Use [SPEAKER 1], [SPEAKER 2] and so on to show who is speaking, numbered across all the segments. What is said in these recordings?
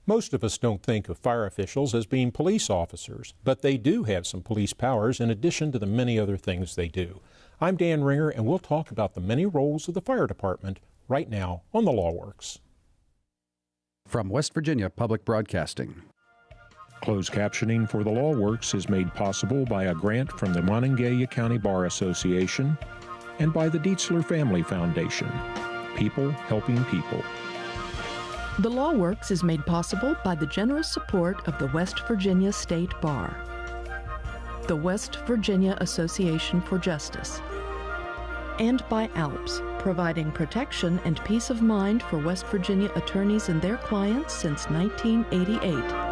[SPEAKER 1] Most of us don't think of fire officials as being police officers, but they do have some police powers in addition to the many other things they do. I'm Dan Ringer, and we'll talk about the many roles of the fire department right now on the Law Works.
[SPEAKER 2] From West Virginia Public Broadcasting.
[SPEAKER 1] Closed captioning for the Law Works is made possible by a grant from the Monongalia County Bar Association and by the Dietzler Family Foundation. People helping people.
[SPEAKER 3] The Law Works is made possible by the generous support of the West Virginia State Bar, the West Virginia Association for Justice, and by ALPS, providing protection and peace of mind for West Virginia attorneys and their clients since 1988.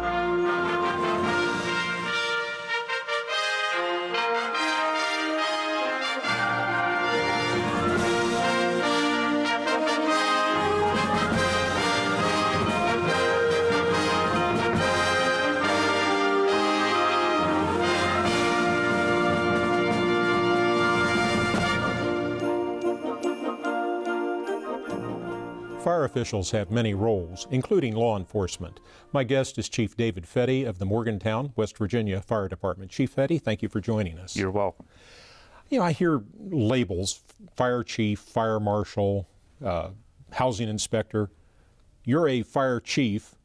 [SPEAKER 1] Fire officials have many roles, including law enforcement. My guest is Chief David Fetty of the Morgantown, West Virginia Fire Department. Chief Fetty, thank you for joining us.
[SPEAKER 4] You're welcome.
[SPEAKER 1] You know, I hear labels, fire chief, fire marshal, housing inspector. You're a fire chief,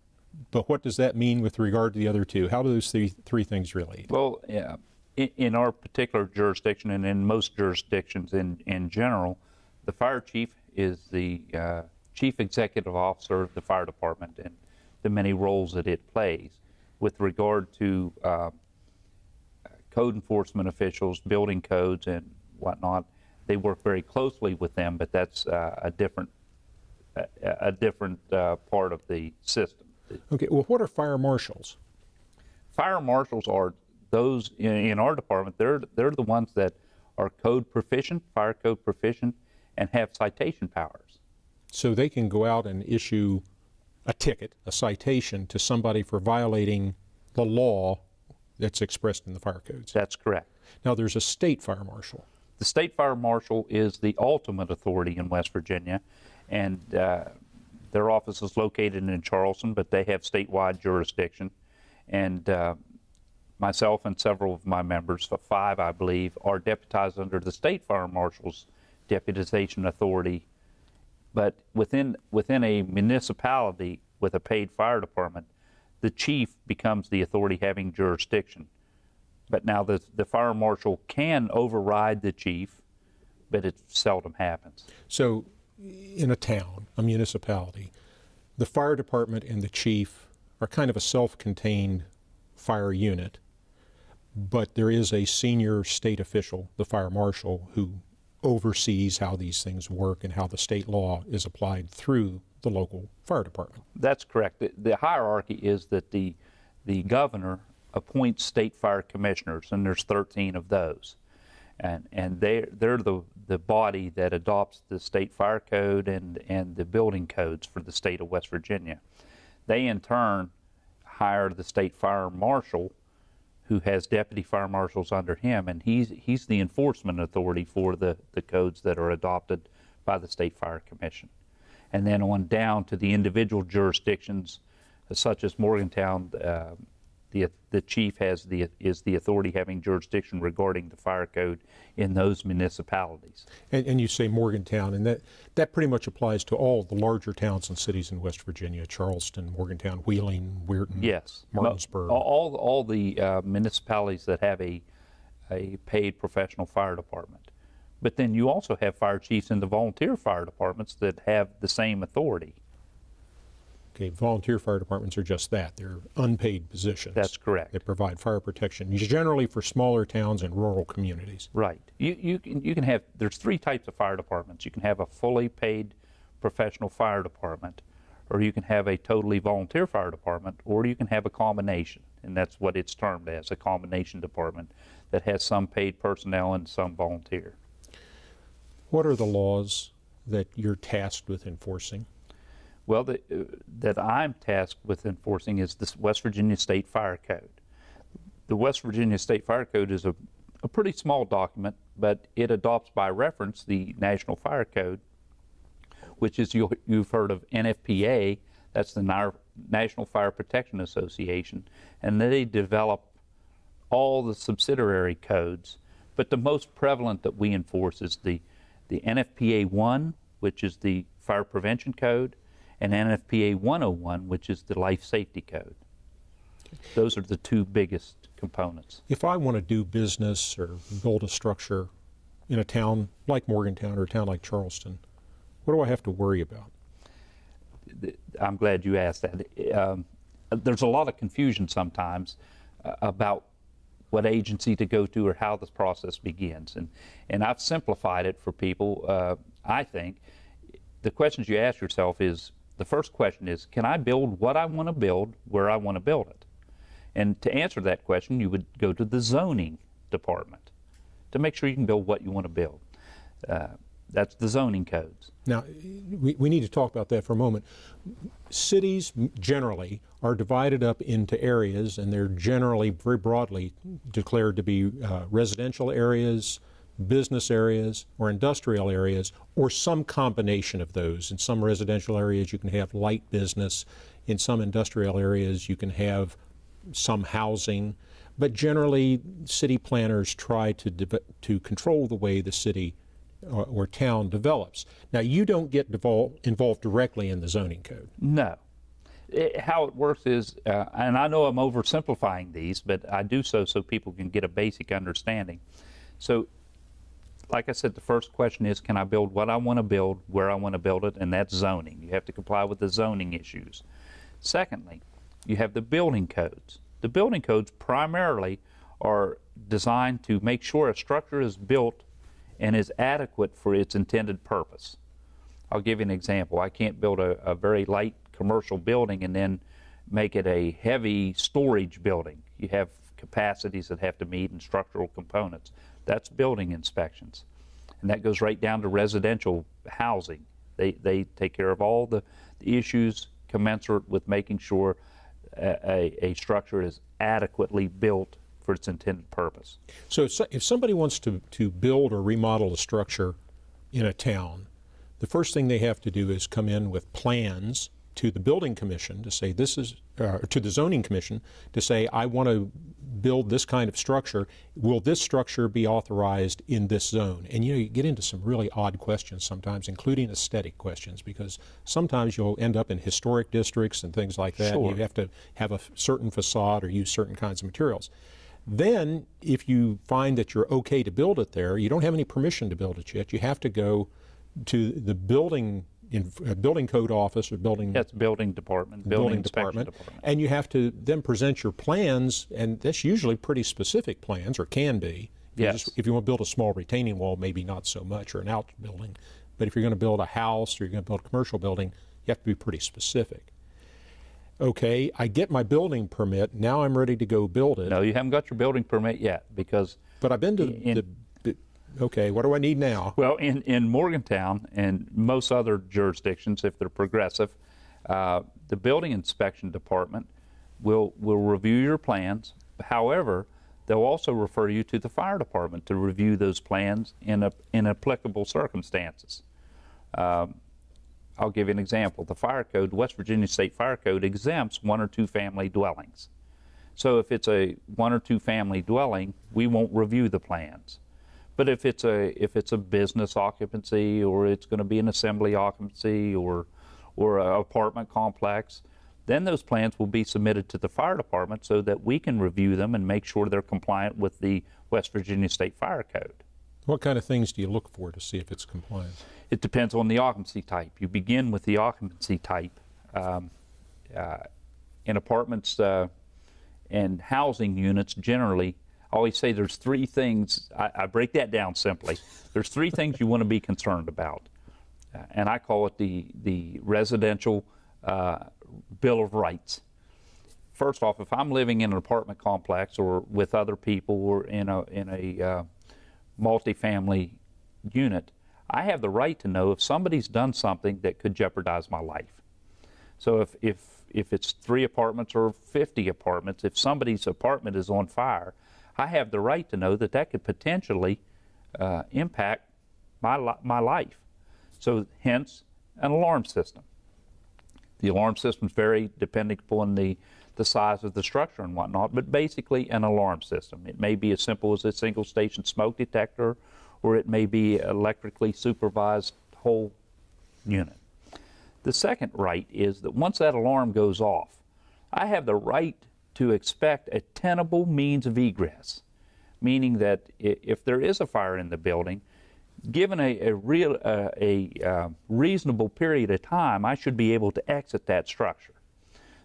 [SPEAKER 1] but what does that mean with regard to the other two? How do those three things relate?
[SPEAKER 4] Well, yeah, in our particular jurisdiction and in most jurisdictions in general, the fire chief is the Chief Executive Officer of the fire department and the many roles that it plays. With regard to code enforcement officials, building codes and whatnot, they work very closely with them, but that's a different part of the system.
[SPEAKER 1] Okay, well, what are fire marshals?
[SPEAKER 4] Fire marshals are those in our department. They're the ones that are code proficient, fire code proficient, and have citation powers.
[SPEAKER 1] So they can go out and issue a ticket, a citation to somebody for violating the law that's expressed in the fire codes.
[SPEAKER 4] That's correct.
[SPEAKER 1] Now there's a state fire marshal.
[SPEAKER 4] The state fire marshal is the ultimate authority in West Virginia, and their office is located in Charleston, but they have statewide jurisdiction. And myself and several of my members, 5 I believe, are deputized under the state fire marshal's deputization authority. But within a municipality with a paid fire department, the chief becomes the authority having jurisdiction. But now the fire marshal can override the chief, but it seldom happens.
[SPEAKER 1] So in a town, a municipality, the fire department and the chief are kind of a self-contained fire unit, but there is a senior state official, the fire marshal, who oversees how these things work and how the state law is applied through the local fire department.
[SPEAKER 4] That's correct. The hierarchy is that the governor appoints state fire commissioners, and there's 13 of those. And they're the body that adopts the state fire code and the building codes for the state of West Virginia. They in turn hire the state fire marshal, who has deputy fire marshals under him, and he's the enforcement authority for the codes that are adopted by the State Fire Commission. And then on down to the individual jurisdictions, such as Morgantown, the chief is the authority having jurisdiction regarding the fire code in those municipalities.
[SPEAKER 1] And you say Morgantown, and that pretty much applies to all the larger towns and cities in West Virginia: Charleston, Morgantown, Wheeling, Weirton,
[SPEAKER 4] yes,
[SPEAKER 1] Martinsburg.
[SPEAKER 4] All the municipalities that have a paid professional fire department. But then you also have fire chiefs in the volunteer fire departments that have the same authority.
[SPEAKER 1] Okay, volunteer fire departments are just that. They're unpaid positions.
[SPEAKER 4] That's correct.
[SPEAKER 1] They provide fire protection, generally for smaller towns and rural communities.
[SPEAKER 4] Right. You can have, there's 3 types of fire departments. You can have a fully paid professional fire department, or you can have a totally volunteer fire department, or you can have a combination, and that's what it's termed as, a combination department that has some paid personnel and some volunteer.
[SPEAKER 1] What are the laws that you're tasked with enforcing?
[SPEAKER 4] Well, that I'm tasked with enforcing is the West Virginia State Fire Code. The West Virginia State Fire Code is a pretty small document, but it adopts by reference the National Fire Code, which is, you've heard of NFPA, that's the National Fire Protection Association, and they develop all the subsidiary codes, but the most prevalent that we enforce is the NFPA 1, which is the Fire Prevention Code, and NFPA 101, which is the Life Safety Code. Those are the two biggest components.
[SPEAKER 1] If I want to do business or build a structure in a town like Morgantown or a town like Charleston, what do I have to worry about?
[SPEAKER 4] I'm glad you asked that. There's a lot of confusion sometimes about what agency to go to or how this process begins. And I've simplified it for people. I think the questions you ask yourself is, the first question is, can I build what I want to build where I want to build it? And to answer that question, you would go to the zoning department to make sure you can build what you want to build. That's the zoning codes.
[SPEAKER 1] Now, we need to talk about that for a moment. Cities generally are divided up into areas, and they're generally very broadly declared to be residential areas, business areas, or industrial areas, or some combination of those. In some residential areas, you can have light business. In some industrial areas, you can have some housing. But generally, city planners try to control the way the city or town develops. Now, you don't get involved directly in the zoning code.
[SPEAKER 4] No. How it works is, and I know I'm oversimplifying these, but I do so people can get a basic understanding. So, like I said, the first question is, can I build what I want to build, where I want to build it, and that's zoning. You have to comply with the zoning issues. Secondly, you have the building codes. The building codes primarily are designed to make sure a structure is built and is adequate for its intended purpose. I'll give you an example. I can't build a very light commercial building and then make it a heavy storage building. You have capacities that have to meet and structural components. That's building inspections. And that goes right down to residential housing. They take care of all the issues commensurate with making sure a structure is adequately built for its intended purpose.
[SPEAKER 1] So if somebody wants to build or remodel a structure in a town, the first thing they have to do is come in with plans to the building commission to say this is, to the zoning commission to say, I want to build this kind of structure. Will this structure be authorized in this zone? And you get into some really odd questions sometimes, including aesthetic questions, because sometimes you'll end up in historic districts and things like that.
[SPEAKER 4] Sure.
[SPEAKER 1] And you have to have a certain facade or use certain kinds of materials. Then, if you find that you're okay to build it there, you don't have any permission to build it yet. You have to go to the building code office or building
[SPEAKER 4] department, building department,
[SPEAKER 1] and you have to then present your plans, and that's usually pretty specific plans, or can be.
[SPEAKER 4] Yes.
[SPEAKER 1] If you want to build a small retaining wall, maybe not so much, or an outbuilding. But if you're going to build a house or you're going to build a commercial building, you have to be pretty specific. Okay, I get my building permit. Now I'm ready to go build it.
[SPEAKER 4] No, you haven't got your building permit yet because.
[SPEAKER 1] But I've been to okay, what do I need now?
[SPEAKER 4] Well, in Morgantown and most other jurisdictions, if they're progressive, the building inspection department will review your plans. However, they'll also refer you to the fire department to review those plans in applicable circumstances. I'll give you an example. The fire code, the West Virginia State Fire Code, exempts 1 or 2 family dwellings. So if it's a 1 or 2 family dwelling, we won't review the plans. But if it's a business occupancy, or it's going to be an assembly occupancy, or an apartment complex, then those plans will be submitted to the fire department so that we can review them and make sure they're compliant with the West Virginia State Fire Code.
[SPEAKER 1] What kind of things do you look for to see if it's compliant?
[SPEAKER 4] It depends on the occupancy type. You begin with the occupancy type. In apartments and housing units, generally, I always say there's 3 things. I break that down simply. There's 3 things you want to be concerned about, and I call it the residential Bill of Rights. First off, if I'm living in an apartment complex or with other people or in a multifamily unit, I have the right to know if somebody's done something that could jeopardize my life. So if it's 3 apartments or 50 apartments, if somebody's apartment is on fire, I have the right to know that could potentially impact my life. So hence, an alarm system. The alarm systems vary depending upon the size of the structure and whatnot, but basically an alarm system. It may be as simple as a single station smoke detector, or it may be electrically supervised whole unit. The second right is that once that alarm goes off, I have the right to expect a tenable means of egress, meaning that if there is a fire in the building, given a reasonable period of time, I should be able to exit that structure.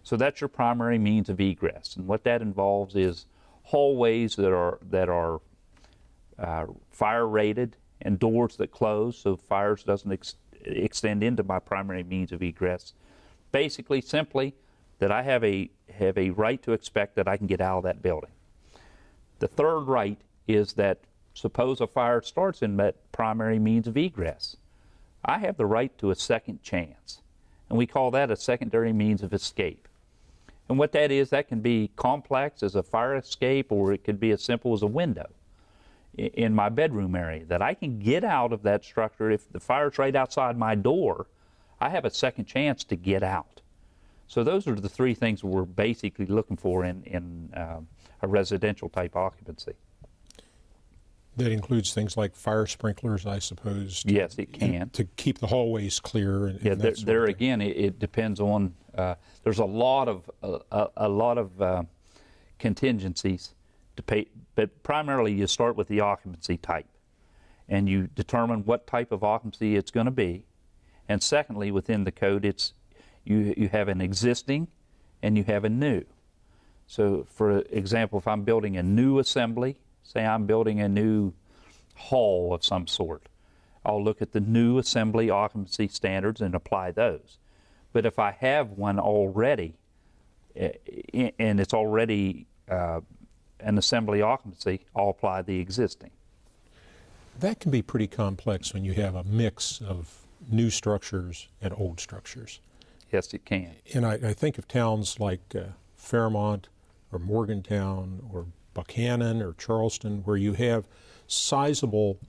[SPEAKER 4] So that's your primary means of egress, and what that involves is hallways that are fire rated and doors that close so fires doesn't extend into my primary means of egress. Basically, simply, that I have a right to expect that I can get out of that building. The third right is that suppose a fire starts in that primary means of egress. I have the right to a second chance, and we call that a secondary means of escape. And what that is, that can be complex as a fire escape, or it could be as simple as a window in my bedroom area, that I can get out of that structure. If the fire's right outside my door, I have a second chance to get out. So those are the three things we're basically looking for in a residential type occupancy.
[SPEAKER 1] That includes things like fire sprinklers, I suppose.
[SPEAKER 4] Yes, it can.
[SPEAKER 1] To keep the hallways clear. And
[SPEAKER 4] yeah,
[SPEAKER 1] that
[SPEAKER 4] there again, it depends on. There's a lot of contingencies to pay, but primarily you start with the occupancy type, and you determine what type of occupancy it's going to be, and secondly, within the code, it's you have an existing, and you have a new. So, for example, if I'm building a new assembly, say I'm building a new hall of some sort, I'll look at the new assembly occupancy standards and apply those. But if I have one already, and it's already an assembly occupancy, I'll apply the existing.
[SPEAKER 1] That can be pretty complex when you have a mix of new structures and old structures.
[SPEAKER 4] Yes, it can.
[SPEAKER 1] And I think of towns like Fairmont or Morgantown or Buchanan or Charleston, where you have sizable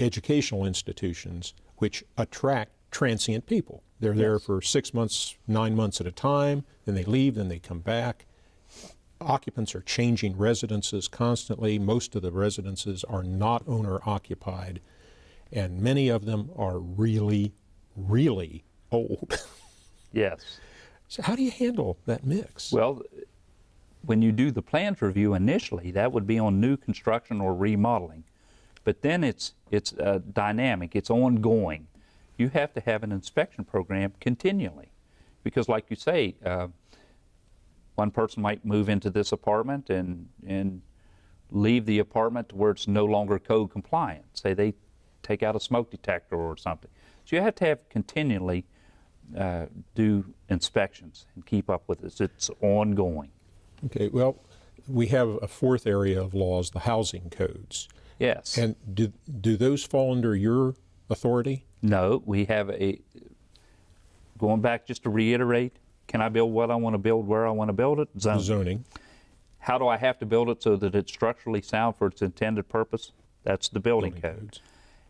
[SPEAKER 1] educational institutions which attract transient people. They're there for 6 months, 9 months at a time, then they leave, then they come back. Occupants are changing residences constantly. Most of the residences are not owner-occupied, and many of them are really, really old.
[SPEAKER 4] Yes.
[SPEAKER 1] So how do you handle that mix?
[SPEAKER 4] Well, when you do the plans review initially, that would be on new construction or remodeling. But then it's dynamic, it's ongoing. You have to have an inspection program continually. Because like you say, one person might move into this apartment and leave the apartment to where it's no longer code compliant. Say they take out a smoke detector or something. So you have to have continually do inspections and keep up with it. It's ongoing.
[SPEAKER 1] Okay, well, we have a fourth area of laws, the housing codes.
[SPEAKER 4] Yes.
[SPEAKER 1] And do those fall under your authority?
[SPEAKER 4] No, we have going back just to reiterate, can I build what I want to build where I want to build it?
[SPEAKER 1] Zoning.
[SPEAKER 4] How do I have to build it so that it's structurally sound for its intended purpose? That's the building codes.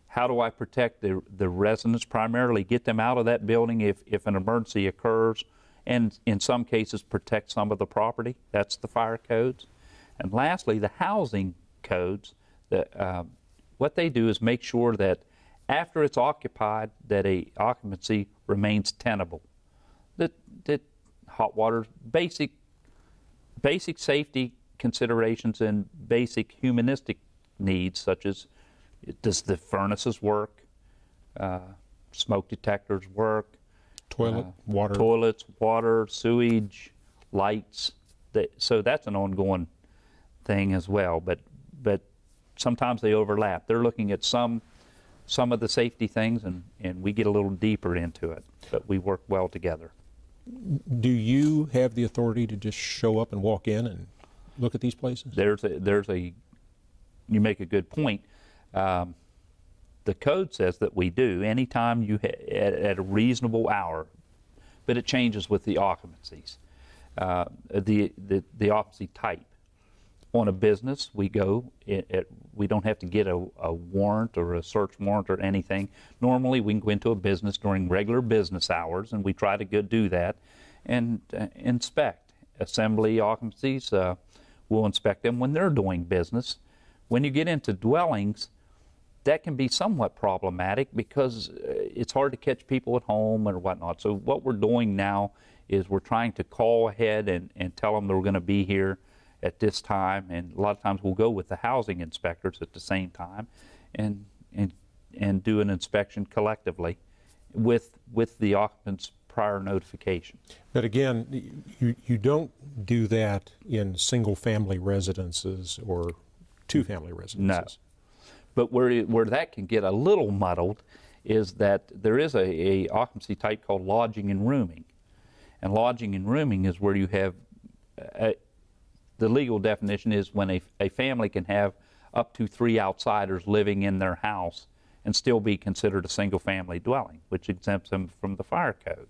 [SPEAKER 4] How do I protect the residents, primarily get them out of that building if an emergency occurs, and in some cases protect some of the property? That's the fire codes. And lastly, the housing codes, what they do is make sure that after it's occupied, that a occupancy remains tenable. That hot water, basic safety considerations and basic humanistic needs, such as does the furnaces work, smoke detectors work,
[SPEAKER 1] water,
[SPEAKER 4] toilets, water, sewage, lights. So that's an ongoing thing as well. But sometimes they overlap. They're looking at some of the safety things, and we get a little deeper into it. But we work well together.
[SPEAKER 1] Do you have the authority to just show up and walk in and look at these places?
[SPEAKER 4] You make a good point. The code says that we do anytime at a reasonable hour, but it changes with the occupancies, the occupancy type. on a business, we go. We don't have to get a warrant or a search warrant or anything. Normally, we can go into a business during regular business hours, and we try to go do that and inspect. Assembly occupancies, we'll inspect them when they're doing business. When you get into dwellings, that can be somewhat problematic because it's hard to catch people at home or whatnot. So what we're doing now is we're trying to call ahead and tell them they're going to be here at this time, and a lot of times we'll go with the housing inspectors at the same time and do an inspection collectively with the occupant's prior notification.
[SPEAKER 1] But again, you don't do that in single-family residences or two-family residences.
[SPEAKER 4] No. But where that can get a little muddled is that there is a occupancy type called lodging and rooming. And lodging and rooming is where you have, the legal definition is when a family can have up to 3 outsiders living in their house and still be considered a single-family dwelling, which exempts them from the fire code.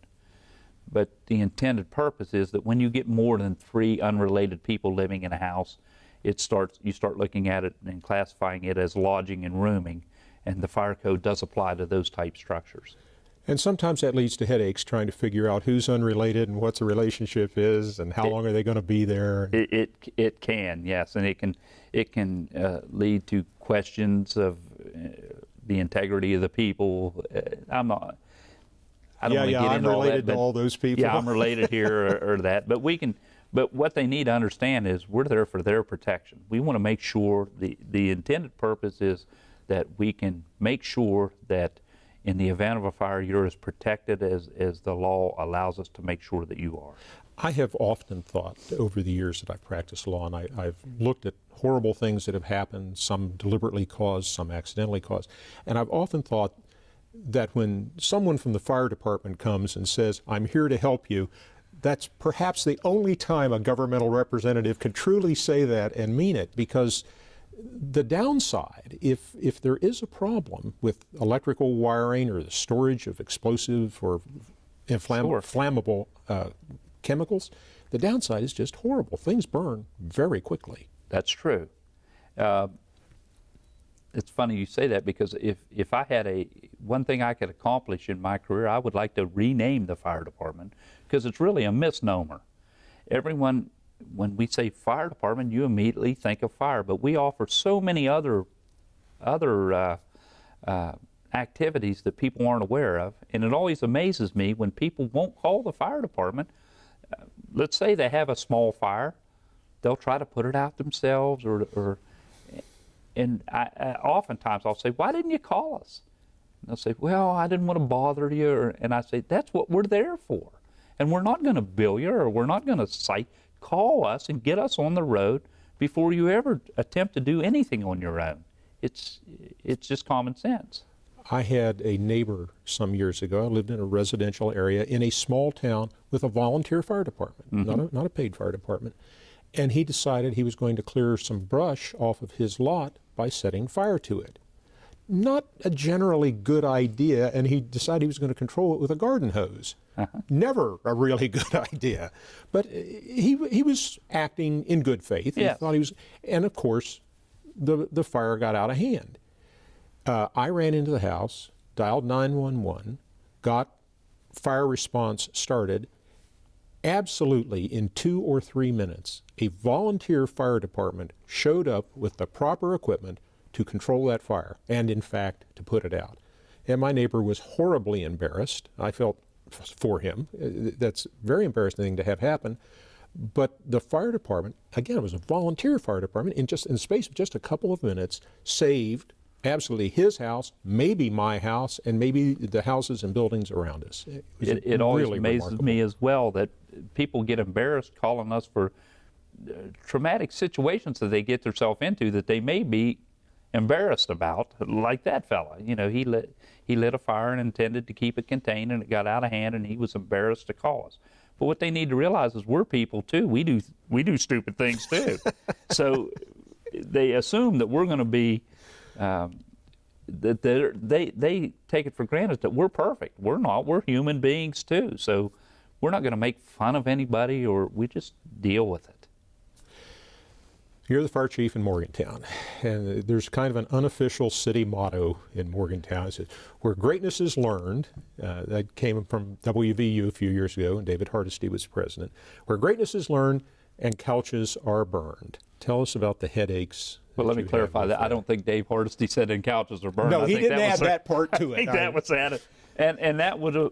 [SPEAKER 4] But the intended purpose is that when you get more than 3 unrelated people living in a house, you start looking at it and classifying it as lodging and rooming, and the fire code does apply to those type structures.
[SPEAKER 1] And sometimes that leads to headaches trying to figure out who's unrelated and what the relationship is and how long are they going to be there.
[SPEAKER 4] It can, yes, and it can lead to questions of the integrity of the people. I don't want to get into all that.
[SPEAKER 1] I'm related to all those people.
[SPEAKER 4] Yeah, I'm related here or that, but we can. But what they need to understand is we're there for their protection. We want to make sure the intended purpose is that we can make sure that in the event of a fire, you're as protected as the law allows us to make sure that you are.
[SPEAKER 1] I have often thought over the years that I've practiced law, and I've looked at horrible things that have happened, some deliberately caused, some accidentally caused, and I've often thought that when someone from the fire department comes and says, "I'm here to help you," that's perhaps the only time a governmental representative can truly say that and mean it, because the downside, if there is a problem with electrical wiring or the storage of explosive or flammable chemicals, the downside is just horrible. Things burn very quickly.
[SPEAKER 4] That's true. It's funny you say that, because if I had one thing I could accomplish in my career, I would like to rename the fire department, because it's really a misnomer. Everyone, when we say fire department, you immediately think of fire, but we offer so many other activities that people aren't aware of, and it always amazes me when people won't call the fire department. Let's say they have a small fire, they'll try to put it out themselves, and oftentimes I'll say, "Why didn't you call us?" And they'll say, "Well, I didn't want to bother you," and I say, "That's what we're there for. And we're not going to bill you, or we're not going to cite. Call us and get us on the road before you ever attempt to do anything on your own." It's just common sense.
[SPEAKER 1] I had a neighbor some years ago. I lived in a residential area in a small town with a volunteer fire department, not a paid fire department. And he decided he was going to clear some brush off of his lot by setting fire to it. Not a generally good idea, and he decided he was going to control it with a garden hose. Never a really good idea. But he was acting in good faith.
[SPEAKER 4] Yes.
[SPEAKER 1] He thought he was, and of course, the fire got out of hand. I ran into the house, dialed 911, got fire response started. Absolutely, in 2 or 3 minutes, a volunteer fire department showed up with the proper equipment to control that fire, and in fact, to put it out. And my neighbor was horribly embarrassed. I felt for him. That's a very embarrassing thing to have happen. But the fire department, again, it was a volunteer fire department, in the space of just a couple of minutes, saved absolutely his house, maybe my house, and maybe the houses and buildings around us.
[SPEAKER 4] It always amazes me as well that people get embarrassed calling us for traumatic situations that they get themselves into that they may be embarrassed about, like that fella. You know, he lit a fire and intended to keep it contained, and it got out of hand, and he was embarrassed to call us. But what they need to realize is we're people too. We do stupid things too. So they assume that we're going to be that they take it for granted that we're perfect. We're not. We're human beings too. So we're not going to make fun of anybody, or we just deal with it.
[SPEAKER 1] You're the fire chief in Morgantown, and there's kind of an unofficial city motto in Morgantown. It says, where greatness is learned, that came from WVU a few years ago, and David Hardesty was president, where greatness is learned and couches are burned. Tell us about the headaches.
[SPEAKER 4] Well, let me clarify that. I don't think Dave Hardesty said and couches are burned.
[SPEAKER 1] No, he didn't add that part to it.
[SPEAKER 4] I think that was added. And that would have...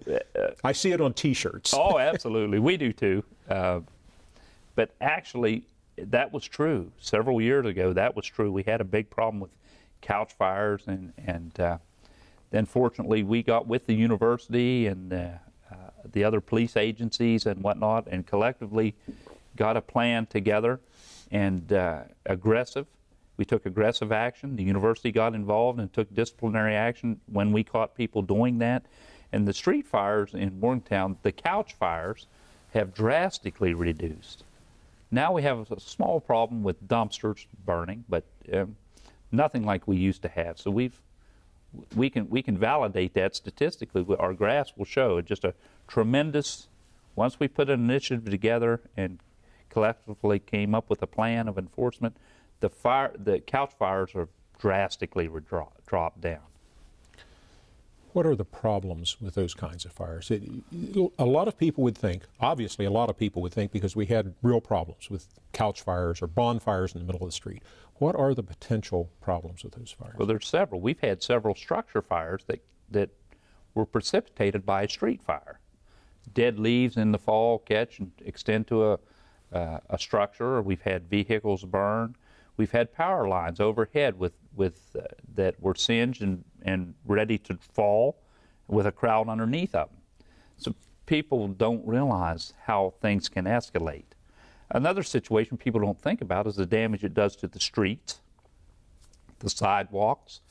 [SPEAKER 1] I see it on T-shirts.
[SPEAKER 4] Oh, absolutely. We do too. But actually, that was true. Several years ago, that was true. We had a big problem with couch fires, and then fortunately we got with the university and the other police agencies and whatnot, and collectively got a plan together, and we took aggressive action. The university got involved and took disciplinary action when we caught people doing that. And the street fires in Morgantown, the couch fires, have drastically reduced. Now we have a small problem with dumpsters burning, but nothing like we used to have. So we can validate that statistically. Our graphs will show just a tremendous. Once we put an initiative together and collectively came up with a plan of enforcement, the couch fires are drastically dropped down.
[SPEAKER 1] What are the problems with those kinds of fires? A lot of people would think, obviously a lot of people would think, because we had real problems with couch fires or bonfires in the middle of the street. What are the potential problems with those fires?
[SPEAKER 4] Well, there's several. We've had several structure fires that were precipitated by a street fire. Dead leaves in the fall catch and extend to a structure, or we've had vehicles burn. We've had power lines overhead that were singed and ready to fall with a crowd underneath them. So people don't realize how things can escalate. Another situation people don't think about is the damage it does to the streets, the sidewalks.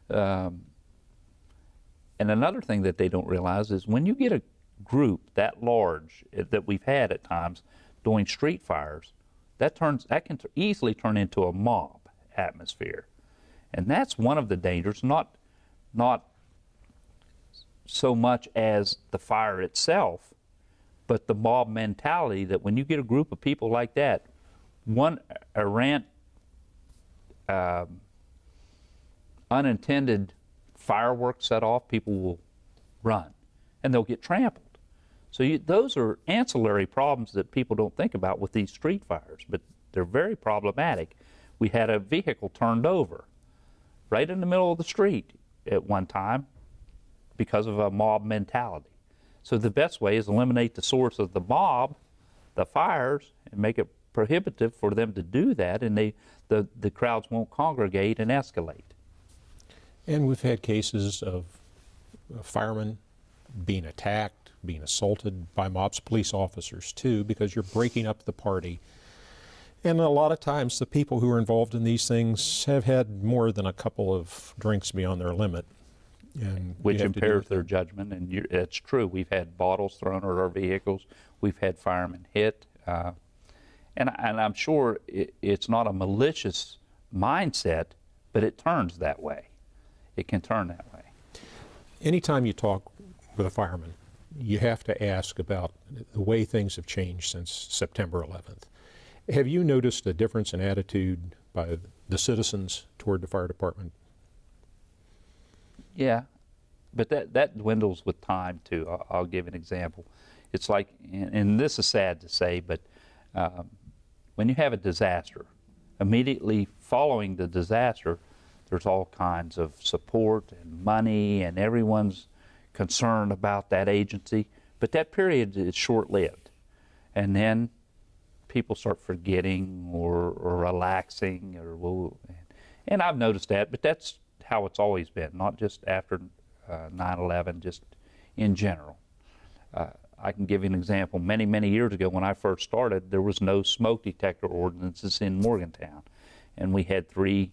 [SPEAKER 4] And another thing that they don't realize is when you get a group that large that we've had at times doing street fires, that can easily turn into a mob atmosphere. And that's one of the dangers, not so much as the fire itself, but the mob mentality that when you get a group of people like that, one errant, unintended fireworks set off, people will run and they'll get trampled. So those are ancillary problems that people don't think about with these street fires, but they're very problematic. We had a vehicle turned over right in the middle of the street at one time because of a mob mentality. So the best way is eliminate the source of the mob, the fires, and make it prohibitive for them to do that, and the crowds won't congregate and escalate.
[SPEAKER 1] And we've had cases of firemen being attacked, being assaulted by mobs, police officers too, because you're breaking up the party. And a lot of times the people who are involved in these things have had more than a couple of drinks beyond their limit. And
[SPEAKER 4] which impairs their judgment, and it's true. We've had bottles thrown at our vehicles. We've had firemen hit. And I'm sure it's not a malicious mindset, but it turns that way. It can turn that way.
[SPEAKER 1] Anytime you talk with a fireman, you have to ask about the way things have changed since September 11th. Have you noticed a difference in attitude by the citizens toward the fire department?
[SPEAKER 4] Yeah, but that dwindles with time too. I'll give an example. It's like, and this is sad to say, but when you have a disaster, immediately following the disaster, there's all kinds of support and money, and everyone's concerned about that agency. But that period is short-lived, and then people start forgetting or relaxing, and I've noticed that. But that's how it's always been, not just after 9/11, just in general. I can give you an example. Many, many years ago when I first started, there was no smoke detector ordinances in Morgantown. And we had 3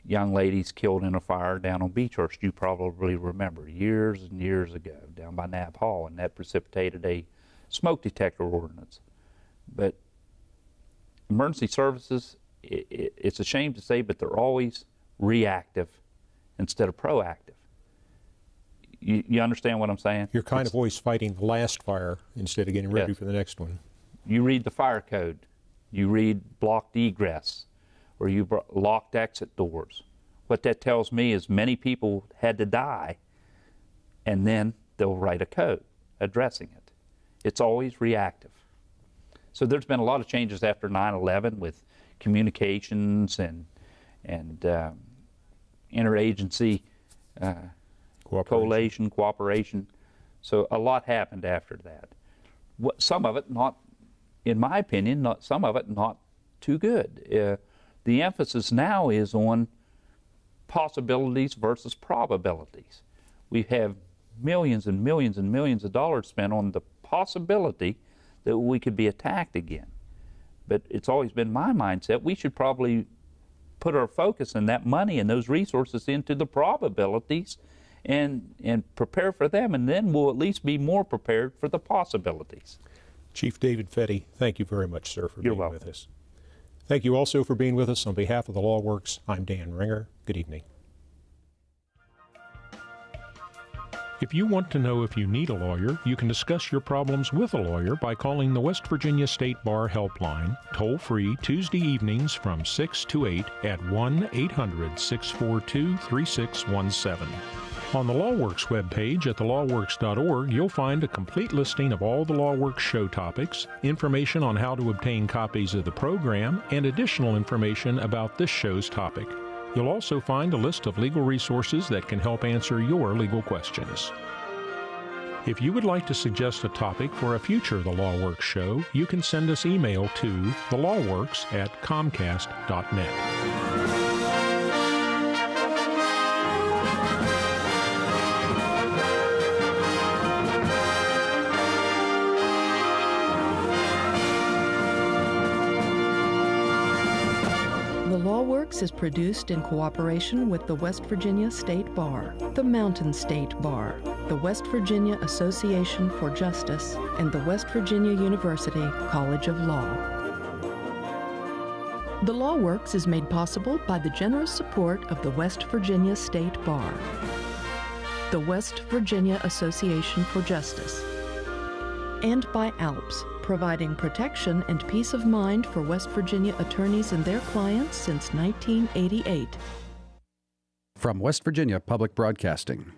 [SPEAKER 4] young ladies killed in a fire down on Beechhurst. You probably remember, years and years ago, down by Knapp Hall, and that precipitated a smoke detector ordinance. But emergency services, it's a shame to say, but they're always reactive instead of proactive. You understand what I'm saying?
[SPEAKER 1] You're kind of always fighting the last fire instead of getting ready for the next one.
[SPEAKER 4] You read the fire code. You read blocked egress, or you locked exit doors. What that tells me is many people had to die, and then they'll write a code addressing it. It's always reactive. So there's been a lot of changes after 9/11 with communications and interagency cooperation. So a lot happened after that. Some of it not, in my opinion, some of it not too good. The emphasis now is on possibilities versus probabilities. We have millions and millions and millions of dollars spent on the possibility that we could be attacked again. But it's always been my mindset, we should probably put our focus and that money and those resources into the probabilities and prepare for them, and then we'll at least be more prepared for the possibilities.
[SPEAKER 1] Chief David Fetty, thank you very much, sir, for
[SPEAKER 4] You're
[SPEAKER 1] being
[SPEAKER 4] welcome.
[SPEAKER 1] with us. Thank you also for being with us. On behalf of the Law Works, I'm Dan Ringer. Good evening. If you want to know if you need a lawyer, you can discuss your problems with a lawyer by calling the West Virginia State Bar Helpline, toll-free Tuesday evenings from 6 to 8 at 1-800-642-3617. On the LawWorks webpage at thelawworks.org, you'll find a complete listing of all the LawWorks show topics, information on how to obtain copies of the program, and additional information about this show's topic. You'll also find a list of legal resources that can help answer your legal questions. If you would like to suggest a topic for a future The LawWorks show, you can send us email to thelawworks@comcast.net.
[SPEAKER 3] The Law Works is produced in cooperation with the West Virginia State Bar, the Mountain State Bar, the West Virginia Association for Justice, and the West Virginia University College of Law. The Law Works is made possible by the generous support of the West Virginia State Bar, the West Virginia Association for Justice, and by ALPS, providing protection and peace of mind for West Virginia attorneys and their clients since 1988.
[SPEAKER 2] From West Virginia Public Broadcasting.